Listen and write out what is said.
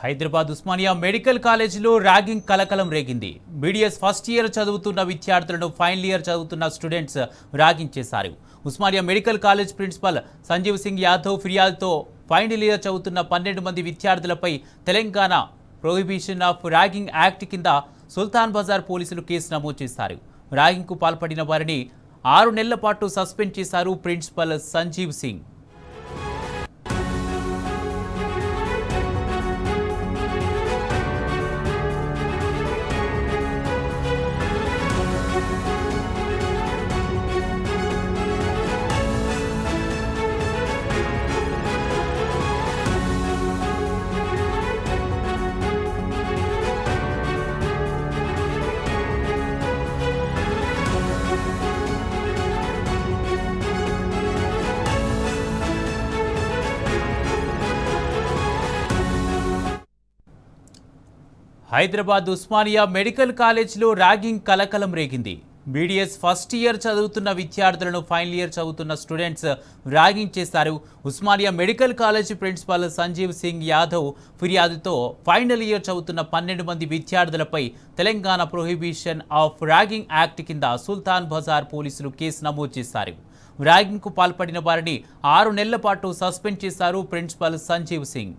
Hyderabad Osmania medical కాలేజీలో ragging కలకలం రేగింది. బీడీఎస్ ఫస్ట్ ఇయర్ చదువుతున్న విద్యార్థులను ఫైనల్ ఇయర్ చదువుతున్న స్టూడెంట్స్ ర్యాగింగ్ చేశారు. Osmania medical college principal Sanjeev Singh Yadav ఫిర్యాదుతో ఫైనల్ ఇయర్ చదువుతున్న 12 మంది విద్యార్థులపై Telangana prohibition of ragging act కింద సుల్తాన్ బజార్ పోలీసులు కేసు నమోదు చేశారు. ర్యాగింగ్కు పాల్పడిన వారిని 6 నెలల పాటు సస్పెండ్ చేశారు ప్రిన్సిపల్ సంజీవ్ సింగ్. హైదరాబాద్ ఉస్మానియా మెడికల్ కాలేజ్లో ర్యాగింగ్ కలకలం రేగింది. బీడీఎస్ ఫస్ట్ ఇయర్ చదువుతున్న విద్యార్థులను ఫైనల్ ఇయర్ చదువుతున్న స్టూడెంట్స్ ర్యాగింగ్ చేశారు. Osmania medical college principal Sanjeev Singh Yadav ఫిర్యాదుతో ఫైనల్ ఇయర్ చదువుతున్న 12 మంది విద్యార్థులపై Telangana prohibition of ragging act కింద సుల్తాన్ బజార్ పోలీసులు కేసు నమోదు చేశారు. ర్యాగింగ్కు పాల్పడిన వారిని 6 నెలల పాటు సస్పెండ్ చేశారు ప్రిన్సిపల్ సంజీవ్ సింగ్.